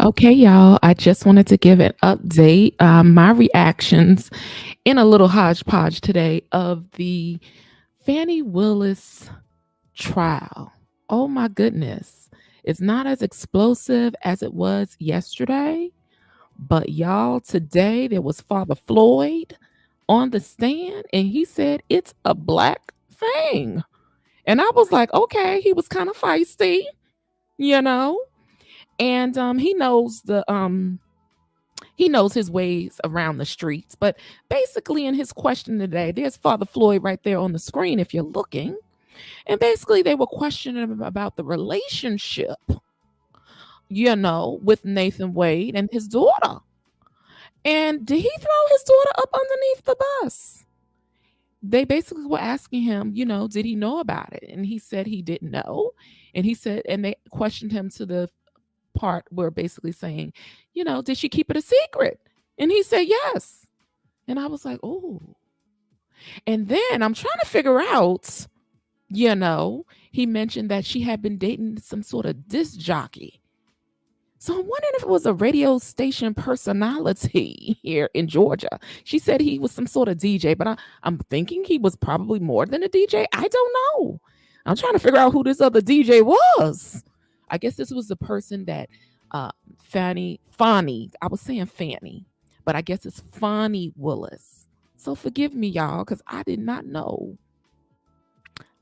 Okay, y'all, I just wanted to give an update. My reactions in a little hodgepodge today of the Fani Willis trial. Oh my goodness. It's not as explosive as it was yesterday, but y'all, today there was Father Floyd on the stand and he said it's a black thing. And I was like, okay, he was kind of feisty, you know? And he knows his ways around the streets. But basically, in his question today, there's Father Floyd right there on the screen if you're looking. And basically, they were questioning him about the relationship, with Nathan Wade and his daughter. And did he throw his daughter up underneath the bus? They basically were asking him, did he know about it? And he said he didn't know. And they questioned him to the part where basically saying, did she keep it a secret? And he said yes. And I was like, oh. And then I'm trying to figure out, he mentioned that she had been dating some sort of disc jockey. So I'm wondering if it was a radio station personality here in Georgia. She said he was some sort of DJ, but I'm thinking he was probably more than a DJ. I don't know. I'm trying to figure out who this other DJ was. I guess this was the person that Fani, I was saying Fanny, but I guess it's Fani Willis. So forgive me, y'all, because I did not know.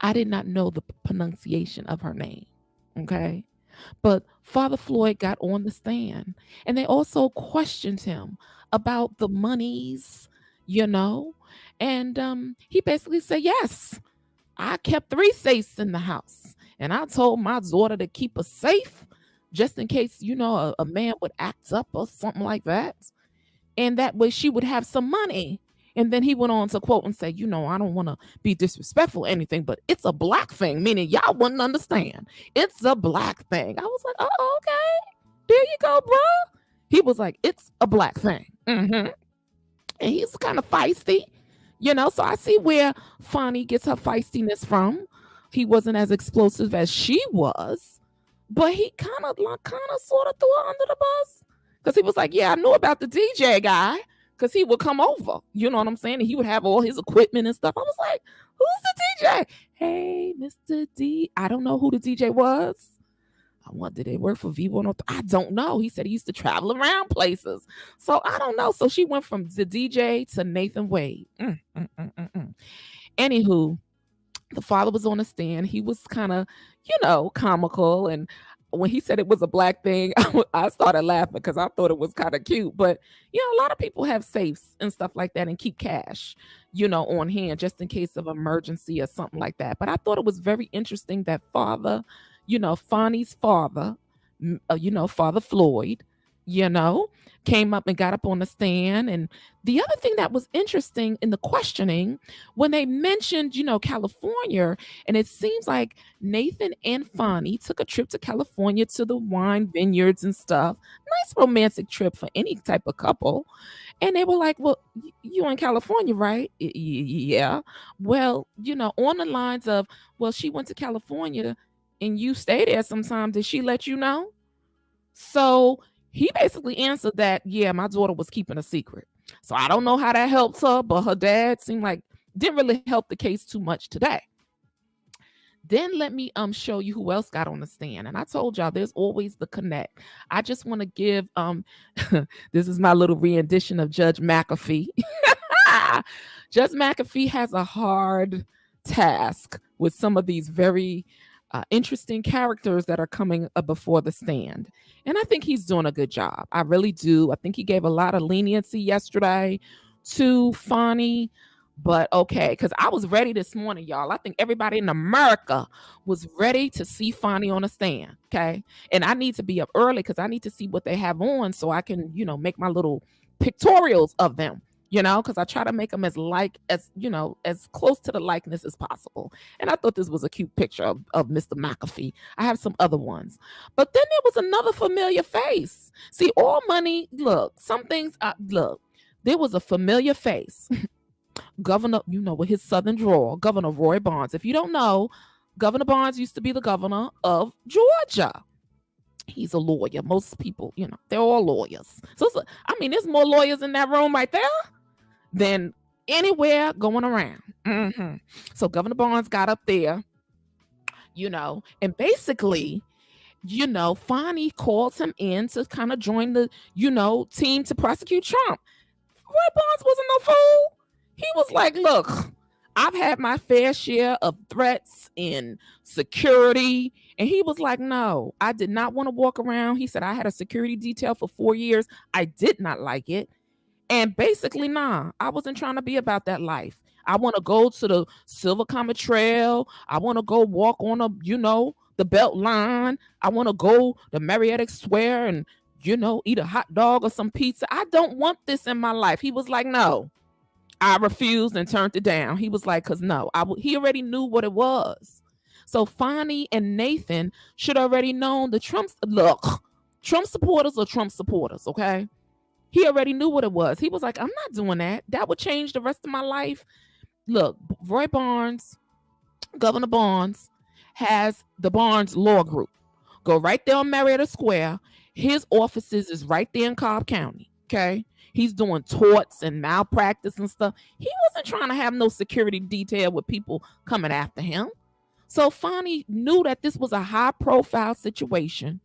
I did not know the pronunciation of her name. Okay. But Father Floyd got on the stand and they also questioned him about the monies, and he basically said, yes, I kept 3 safes in the house. And I told my daughter to keep a safe just in case, a man would act up or something like that. And that way she would have some money. And then he went on to quote and say, I don't want to be disrespectful or anything, but it's a black thing, meaning y'all wouldn't understand. It's a black thing. I was like, oh, okay. There you go, bro. He was like, it's a black thing. And he's kind of feisty, so I see where Fani gets her feistiness from. He wasn't as explosive as she was, but he kind of sort of threw her under the bus because he was like, yeah, I knew about the DJ guy because he would come over, you know what I'm saying? And he would have all his equipment and stuff. I was like, who's the DJ? Hey, Mr. D. I don't know who the DJ was. Did they work for V103? I don't know. He said he used to travel around places. So I don't know. So she went from the DJ to Nathan Wade. Anywho, the father was on the stand. He was kind of, comical. And when he said it was a black thing, I started laughing because I thought it was kind of cute. But, a lot of people have safes and stuff like that and keep cash, on hand just in case of emergency or something like that. But I thought it was very interesting that Fani's father, Father Floyd, you know, came up and got up on the stand. And the other thing that was interesting in the questioning, when they mentioned, California, and it seems like Nathan and Fani took a trip to California to the wine vineyards and stuff. Nice romantic trip for any type of couple. And they were like, well, you in California, right? Yeah. Well, on the lines of, well, she went to California and you stay there sometime. Did she let you know? So he basically answered that, yeah, my daughter was keeping a secret. So I don't know how that helps her, but her dad seemed like didn't really help the case too much today. Then let me show you who else got on the stand. And I told y'all there's always the connect. I just want to give this is my little rendition of Judge McAfee. Judge McAfee has a hard task with some of these very interesting characters that are coming before the stand. And I think he's doing a good job. I really do. I think he gave a lot of leniency yesterday to Fani. But okay, because I was ready this morning, y'all. I think everybody in America was ready to see Fani on a stand. Okay. And I need to be up early because I need to see what they have on so I can, make my little pictorials of them, because I try to make them as close to the likeness as possible. And I thought this was a cute picture of Mr. McAfee. I have some other ones. But then there was another familiar face. See, all money, look, some things, there was a familiar face. Governor, with his southern drawl, Governor Roy Barnes. If you don't know, Governor Barnes used to be the governor of Georgia. He's a lawyer. Most people, they're all lawyers. So, there's more lawyers in that room right there than anywhere going around. So Governor Barnes got up there, and basically, Fani called him in to kind of join the, team to prosecute Trump. Roy Barnes wasn't no fool. He was like, look, I've had my fair share of threats and security. And he was like, no, I did not want to walk around. He said, I had a security detail for 4 years. I did not like it. And basically, I wasn't trying to be about that life. I want to go to the Silver Comet Trail. I want to go walk on the belt line. I want to go to Marietta Square and, eat a hot dog or some pizza. I don't want this in my life. He was like, no. I refused and turned it down. He was like, because no, he already knew what it was. So Fani and Nathan should already known the Trump supporters are Trump supporters, okay? He already knew what it was. He was like, I'm not doing that. That would change the rest of my life. Look, Roy Barnes, Governor Barnes, has the Barnes Law Group. Go right there on Marietta Square. His offices is right there in Cobb County, okay? He's doing torts and malpractice and stuff. He wasn't trying to have no security detail with people coming after him. So Fani knew that this was a high-profile situation,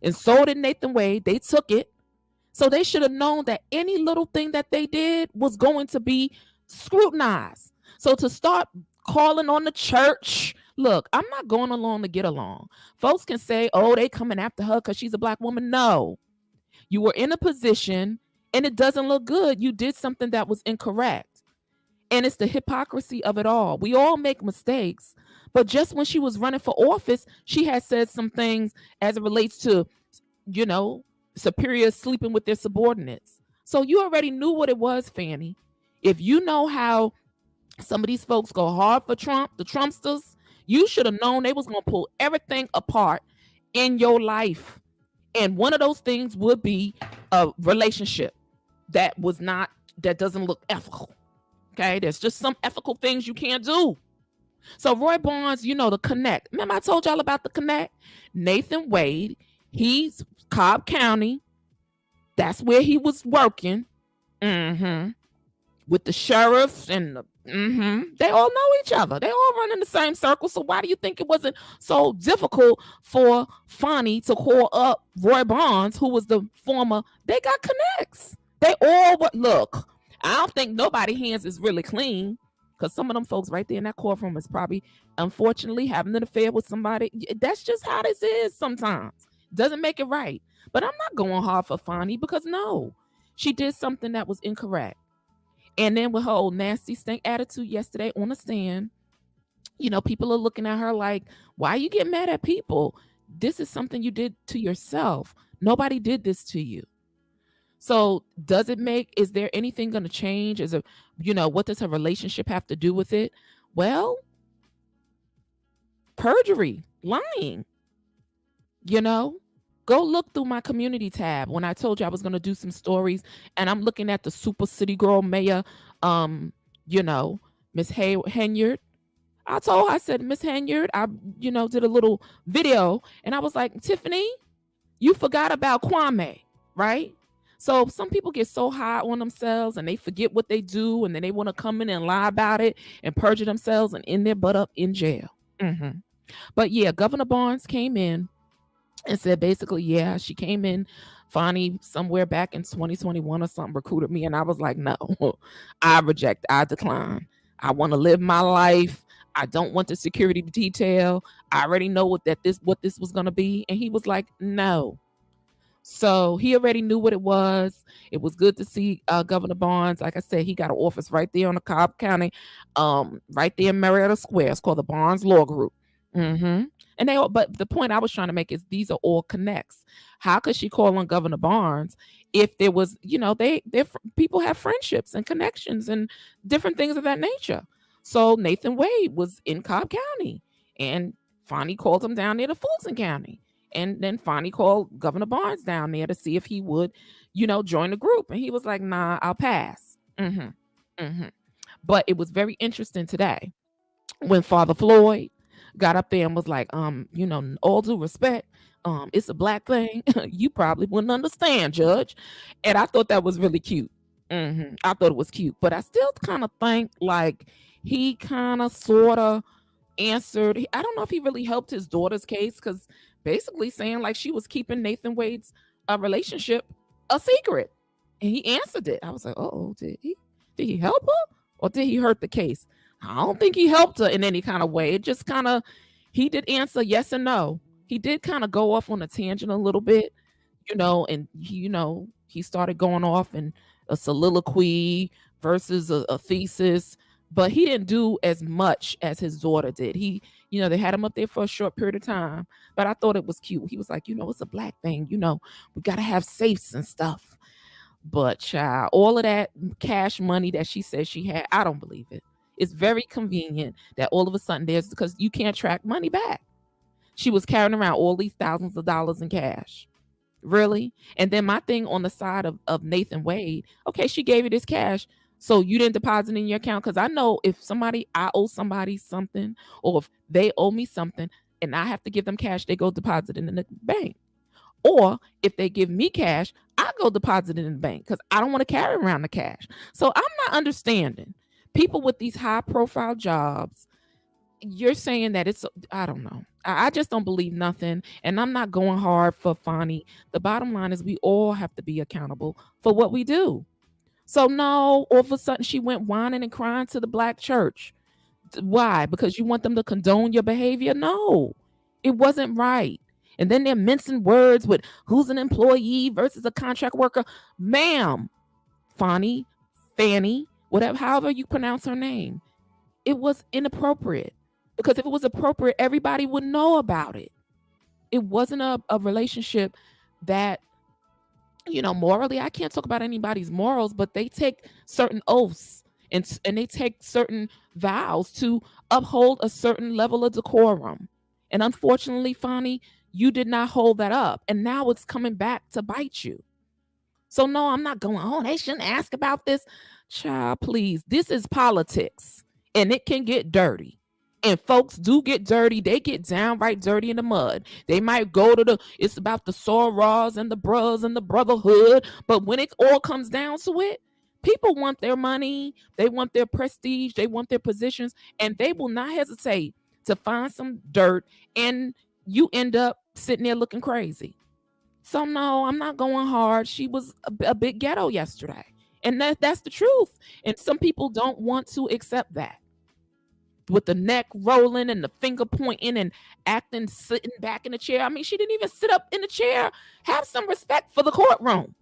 and so did Nathan Wade. They took it. So they should have known that any little thing that they did was going to be scrutinized. So to start calling on the church, look, I'm not going along to get along. Folks can say, oh, they coming after her because she's a black woman. No. You were in a position and it doesn't look good. You did something that was incorrect. And it's the hypocrisy of it all. We all make mistakes. But just when she was running for office, she had said some things as it relates to, superiors sleeping with their subordinates. So you already knew what it was, Fani. If you know how some of these folks go hard for Trump, the Trumpsters, you should have known they was going to pull everything apart in your life. And one of those things would be a relationship that doesn't look ethical. Okay, there's just some ethical things you can't do. So Roy Barnes, the connect. Remember I told y'all about the connect? Nathan Wade, he's Cobb County. That's where he was working. With the sheriff and they all know each other. They all run in the same circle. So why do you think it wasn't so difficult for Fani to call up Roy Barnes, who was the former? They got connects. They all look. I don't think nobody's hands is really clean because some of them folks right there in that courtroom is probably, unfortunately, having an affair with somebody. That's just how this is sometimes. Doesn't make it right. But I'm not going hard for Fani because no, she did something that was incorrect. And then with her old nasty stink attitude yesterday on the stand, people are looking at her like, why you get mad at people? This is something you did to yourself. Nobody did this to you. So is there anything going to change? What does her relationship have to do with it? Well, perjury, lying, you know? Go look through my community tab when I told you I was going to do some stories, and I'm looking at the super city girl mayor, um, you know, Miss Henyard. I said, Miss Henyard, I did a little video, and I was like, Tiffany, you forgot about Kwame, right? So some people get so high on themselves and they forget what they do, and then they want to come in and lie about it and perjure themselves and end their butt up in jail. hmm But yeah, Governor Barnes came in and said basically, yeah, she came in, Fani, somewhere back in 2021 or something, recruited me, and I was like, no, I decline. I want to live my life. I don't want the security detail. I already know what this was gonna be. And he was like, no. So he already knew what it was. It was good to see Governor Barnes. Like I said, he got an office right there on the Cobb County, right there in Marietta Square. It's called the Barnes Law Group. hmm but the point I was trying to make is these are all connects. How could she call on Governor Barnes if there was, people have friendships and connections and different things of that nature? So Nathan Wade was in Cobb County, and Fani called him down there to Fulton County. And then Fani called Governor Barnes down there to see if he would, join the group. And he was like, nah, I'll pass. But it was very interesting today when Father Floyd got up there and was like, all due respect, it's a black thing. You probably wouldn't understand, Judge. And I thought that was really cute. I thought it was cute. But I still kind of think like he kind of sort of answered. I don't know if he really helped his daughter's case, because basically saying like she was keeping Nathan Wade's relationship a secret, and he answered it. I was like, oh, did he help her or did he hurt the case? I don't think he helped her in any kind of way. It just kind of, he did answer yes and no. He did kind of go off on a tangent a little bit, and he started going off in a soliloquy versus a thesis, but he didn't do as much as his daughter did. They had him up there for a short period of time, but I thought it was cute. He was like, it's a black thing, we got to have safes and stuff. But child, all of that cash money that she said she had, I don't believe it. It's very convenient that all of a sudden because you can't track money back. She was carrying around all these thousands of dollars in cash. Really? And then my thing on the side of Nathan Wade, okay, she gave you this cash, so you didn't deposit in your account? Because I know if I owe somebody something, or if they owe me something and I have to give them cash, they go deposit it in the bank. Or if they give me cash, I go deposit it in the bank because I don't want to carry around the cash. So I'm not understanding people with these high profile jobs. You're saying that I don't know. I just don't believe nothing. And I'm not going hard for Fani. The bottom line is we all have to be accountable for what we do. So no, all of a sudden she went whining and crying to the black church. Why? Because you want them to condone your behavior? No, it wasn't right. And then they're mincing words with who's an employee versus a contract worker. Ma'am, Fani, whatever, however you pronounce her name, it was inappropriate. Because if it was appropriate, everybody would know about it. It wasn't a relationship that, morally, I can't talk about anybody's morals, but they take certain oaths and they take certain vows to uphold a certain level of decorum. And unfortunately, Fani, you did not hold that up. And now it's coming back to bite you. So no, I'm not going, oh, they shouldn't ask about this. Child, please. This is politics, and it can get dirty. And folks do get dirty. They get downright dirty in the mud. They might go to it's about the sorors and the bros and the brotherhood. But when it all comes down to it, people want their money. They want their prestige. They want their positions. And they will not hesitate to find some dirt. And you end up sitting there looking crazy. So no, I'm not going hard. She was a bit ghetto yesterday. And that's the truth. And some people don't want to accept that. With the neck rolling and the finger pointing and acting, sitting back in the chair. I mean, she didn't even sit up in the chair. Have some respect for the courtroom.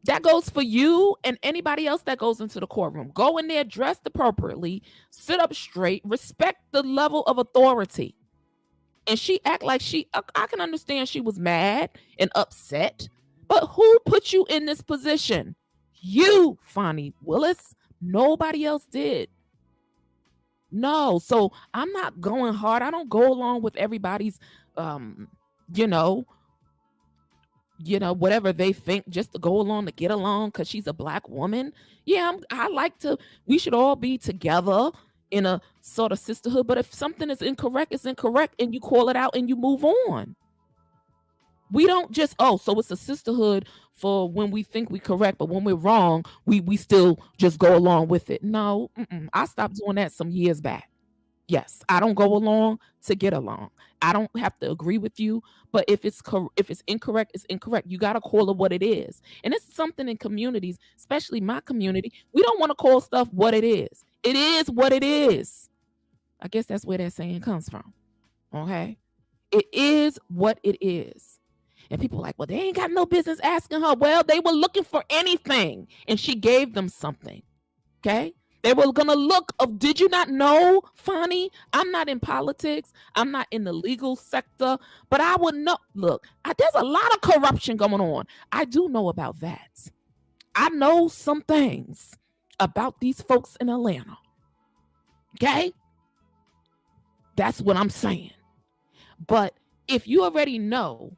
That goes for you and anybody else that goes into the courtroom. Go in there dressed appropriately, sit up straight, respect the level of authority. And she act like I can understand she was mad and upset, But who put you in this position? You, Fani Willis. Nobody else did. No. So I'm not going hard. I don't go along with everybody's um, you know, whatever they think just to go along to get along because she's a black woman. Yeah, I like to, we should all be together in a sort of sisterhood. But if something is incorrect, it's incorrect, and you call it out and you move on. We don't just, oh, so it's a sisterhood for when we think we correct, but when we're wrong, we still just go along with it. No, I stopped doing that some years back. Yes, I don't go along to get along. I don't have to agree with you, but if it's incorrect, it's incorrect. You got to call it what it is. And it's something in communities, especially my community, we don't want to call stuff what it is. It is what it is. I guess that's where that saying comes from. Okay? It is what it is. And people are like, well, they ain't got no business asking her. Well, they were looking for anything, and she gave them something. Okay? They were going to look of, did you not know, Fani? I'm not in politics. I'm not in the legal sector, but I would know. Look, there's a lot of corruption going on. I do know about that. I know some things about these folks in Atlanta. Okay? That's what I'm saying. But if you already know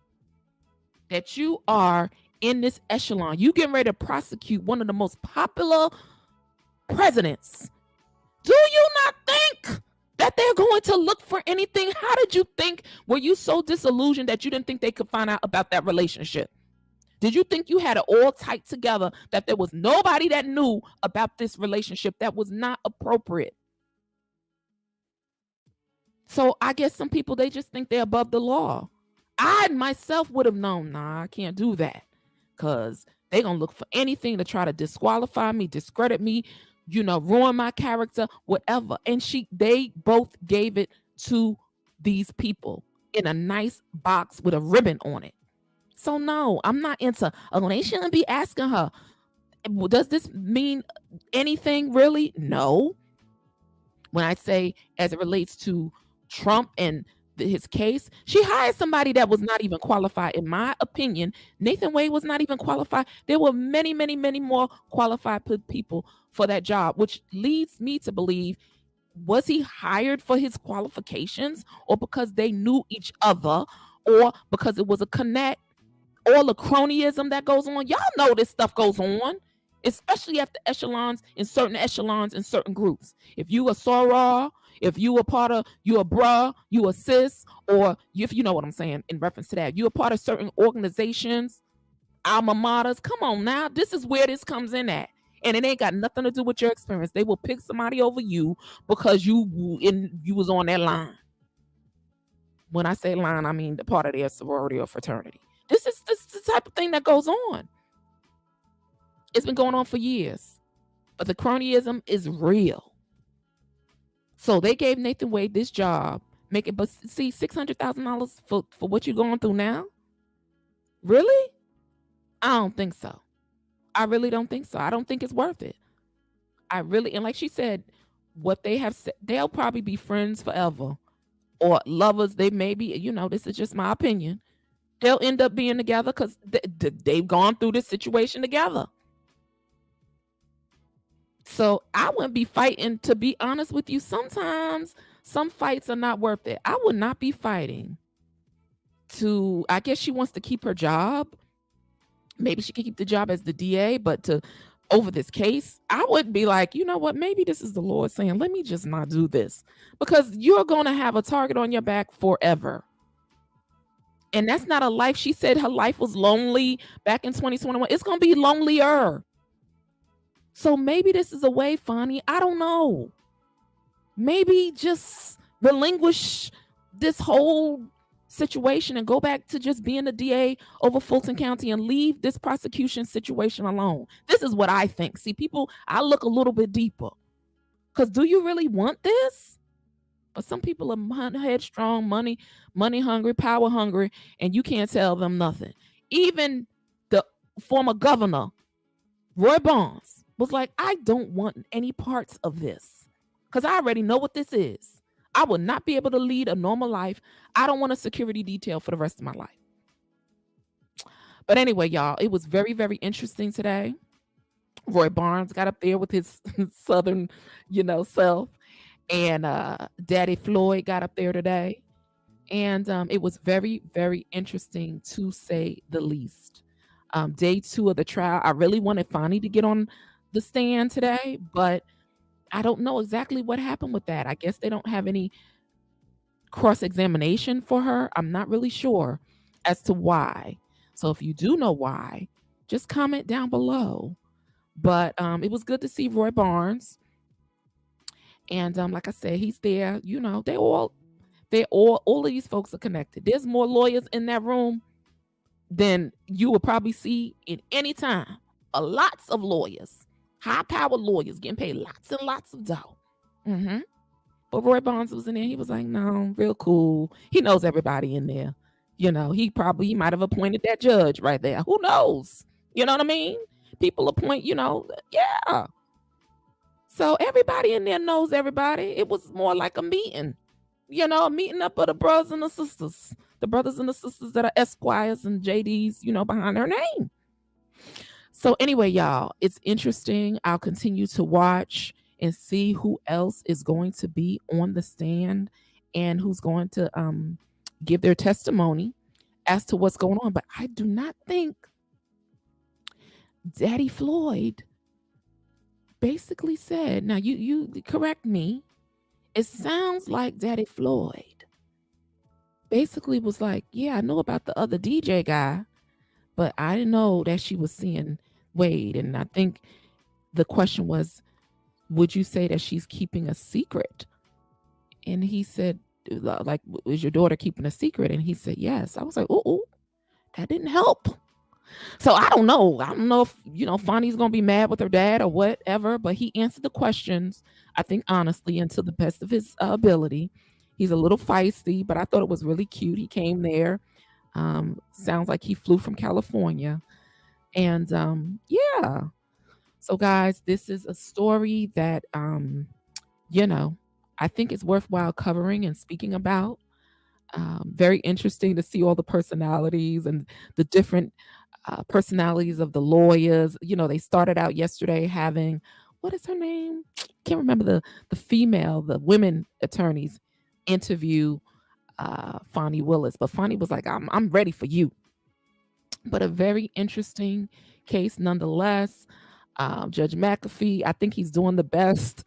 that you are in this echelon, you getting ready to prosecute one of the most popular presidents, do you not think that they're going to look for anything? How did you think? Were you so disillusioned that you didn't think they could find out about that relationship? Did you think you had it all tight together, that there was nobody that knew about this relationship that was not appropriate? So I guess some people, they just think they're above the law. I myself would have known, nah, I can't do that, because they're going to look for anything to try to disqualify me, discredit me, ruin my character, whatever. And they both gave it to these people in a nice box with a ribbon on it. So no, I'm not into, oh, they shouldn't be asking her. Does this mean anything really? No. When I say as it relates to Trump and his case, she hired somebody that was not even qualified. In my opinion, Nathan Wade was not even qualified. There were many, many, many more qualified people for that job, which leads me to believe, was he hired for his qualifications, or because they knew each other, or because it was a connect, all the cronyism that goes on? Y'all know this stuff goes on, especially at the echelons in certain groups. If you a soror, if you a part of, you a bruh, you a sis, or if you know what I'm saying in reference to that, you a part of certain organizations, alma maters. Come on now, this is where this comes in at. And it ain't got nothing to do with your experience. They will pick somebody over you because you was on that line. When I say line, I mean the part of their sorority or fraternity. This is the type of thing that goes on. It's been going on for years. But the cronyism is real. So they gave Nathan Wade this job, but see, $600,000 for what you're going through now? Really? I don't think so. I really don't think so. I don't think it's worth it. And like she said, what they have said, they'll probably be friends forever, or lovers. They may be, this is just my opinion. They'll end up being together because they've gone through this situation together. So I wouldn't be fighting, to be honest with you. Sometimes some fights are not worth it. I would not be fighting I guess she wants to keep her job. Maybe she could keep the job as the DA, but over this case, I would be like, you know what? Maybe this is the Lord saying, let me just not do this, because you're going to have a target on your back forever. And that's not a life. She said her life was lonely back in 2021. It's going to be lonelier. So maybe this is a way, Fani. I don't know. Maybe just relinquish this whole situation and go back to just being the DA over Fulton County and leave this prosecution situation alone. This is what I think. See, people, I look a little bit deeper. Because do you really want this? But some people are headstrong, money hungry, power hungry, and you can't tell them nothing. Even the former governor, Roy Barnes, was like, I don't want any parts of this because I already know what this is. I will not be able to lead a normal life. I don't want a security detail for the rest of my life. But anyway, y'all, it was very, very interesting today. Roy Barnes got up there with his southern, self, and Daddy Floyd got up there today, and it was very, very interesting to say the least. Day 2 of the trial, I really wanted Fani to get on the stand today, but I don't know exactly what happened with that. I guess they don't have any cross-examination for her. I'm not really sure as to why. So if you do know why, just comment down below. But it was good to see Roy Barnes. And like I said, he's there. All of these folks are connected. There's more lawyers in that room than you will probably see in any time. Lots of lawyers, high-powered lawyers getting paid lots and lots of dough. But Roy Barnes was in there. He was like, no, real cool. He knows everybody in there. He might have appointed that judge right there. Who knows? You know what I mean? People appoint, yeah. So everybody in there knows everybody. It was more like a meeting, a meeting up of the brothers and the sisters that are Esquires and JDs, behind her name. So anyway, y'all, it's interesting. I'll continue to watch and see who else is going to be on the stand and who's going to give their testimony as to what's going on. But I do not think Daddy Floyd basically said, now you correct me, it sounds like Daddy Floyd basically was like, yeah, I know about the other DJ guy, but I didn't know that she was seeing Wade. And I think the question was, would you say that she's keeping a secret? And he said, like, is your daughter keeping a secret? And he said, yes. I was like, oh, that didn't help. So I don't know. I don't know if, Fani's going to be mad with her dad or whatever, but he answered the questions, I think, honestly, and to the best of his ability. He's a little feisty, but I thought it was really cute. He came there. Sounds like he flew from California. And yeah. So guys, this is a story that, I think it's worthwhile covering and speaking about. Very interesting to see all the personalities and the different personalities of the lawyers. They started out yesterday having, what is her name? Can't remember the women attorneys interview Fani Willis, but Fani was like, I'm ready for you. But a very interesting case nonetheless. Judge McAfee, I think he's doing the best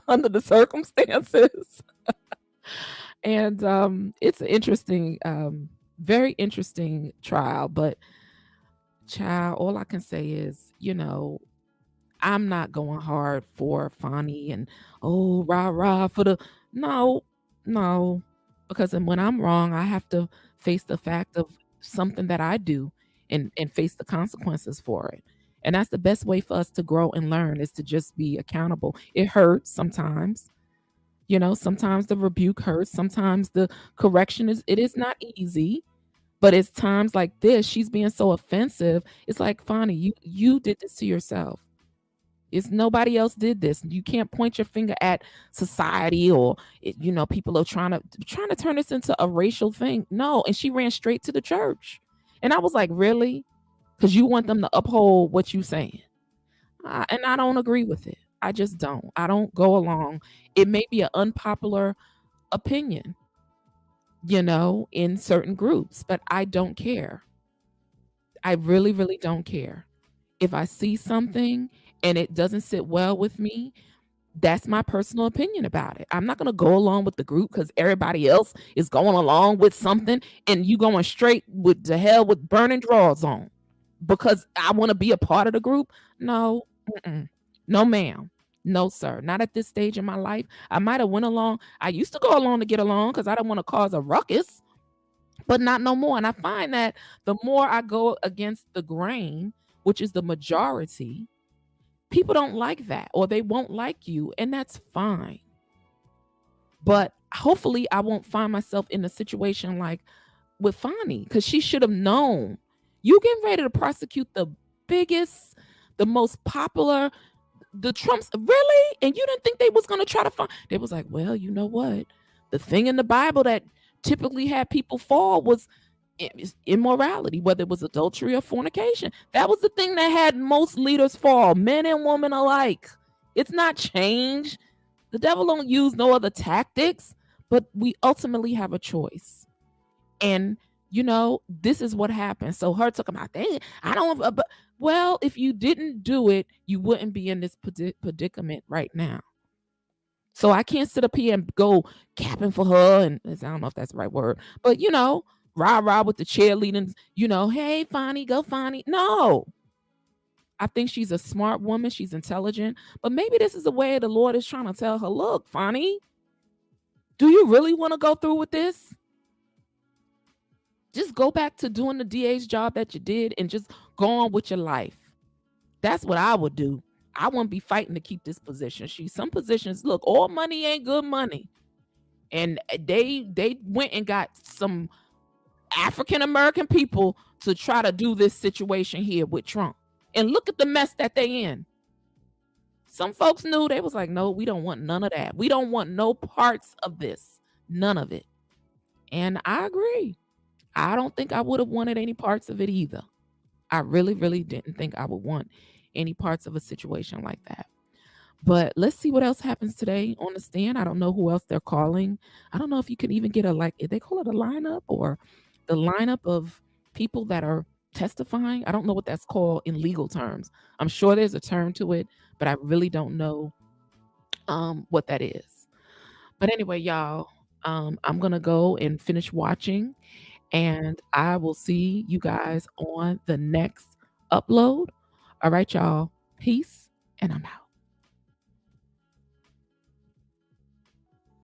under the circumstances. And it's an interesting, very interesting trial. But child, all I can say is, I'm not going hard for Fani and rah for the no, because when I'm wrong, I have to face the fact of something that I do and face the consequences for it. And that's the best way for us to grow and learn, is to just be accountable. It hurts sometimes. Sometimes the rebuke hurts. Sometimes the correction it is not easy. But it's times like this, she's being so offensive. It's like, Fani, you did this to yourself. It's nobody else did this. You can't point your finger at society or people are trying to turn this into a racial thing. No, and she ran straight to the church. And I was like, really? Because you want them to uphold what you're saying. And I don't agree with it. I just don't. I don't go along. It may be an unpopular opinion, in certain groups, but I don't care. I really, really don't care. If I see something and it doesn't sit well with me, that's my personal opinion about it. I'm not going to go along with the group because everybody else is going along with something and you going straight with the hell with burning drawers on because I want to be a part of the group. No, no, ma'am. No, sir. Not at this stage in my life. I might have went along. I used to go along to get along because I don't want to cause a ruckus, but not no more. And I find that the more I go against the grain, which is the majority, people don't like that, or they won't like you, and that's fine. But hopefully I won't find myself in a situation like with Fani, because she should have known. You getting ready to prosecute the biggest, the most popular, the Trumps, really? And you didn't think they was going to try to find? They was like, well, you know what? The thing in the Bible that typically had people fall was immorality, whether it was adultery or fornication. That was the thing that had most leaders fall, men and women alike. It's not change. The devil don't use no other tactics, but we ultimately have a choice. And this is what happened. So her talking about, dang, I don't, but well, if you didn't do it, you wouldn't be in this predicament right now. So I can't sit up here and go capping for her, and I don't know if that's the right word, but rah with the cheerleading, hey Fani, go Fani. No, I think she's a smart woman. She's intelligent, but maybe this is the way the Lord is trying to tell her, look, Fani, do you really want to go through with this? Just go back to doing the DA's job that you did and just go on with your life. That's what I would do. I wouldn't be fighting to keep this position. Some positions, look, all money ain't good money. And they went and got some African American people to try to do this situation here with Trump. And look at the mess that they in. Some folks knew. They was like, no, we don't want none of that. We don't want no parts of this. None of it. And I agree. I don't think I would have wanted any parts of it either. I really, really didn't think I would want any parts of a situation like that. But let's see what else happens today on the stand. I don't know who else they're calling. I don't know if you can even get if they call it a lineup or the lineup of people that are testifying. I don't know what that's called in legal terms. I'm sure there's a term to it, but I really don't know what that is. But anyway, y'all, I'm going to go and finish watching, and I will see you guys on the next upload. All right, y'all. Peace, and I'm out.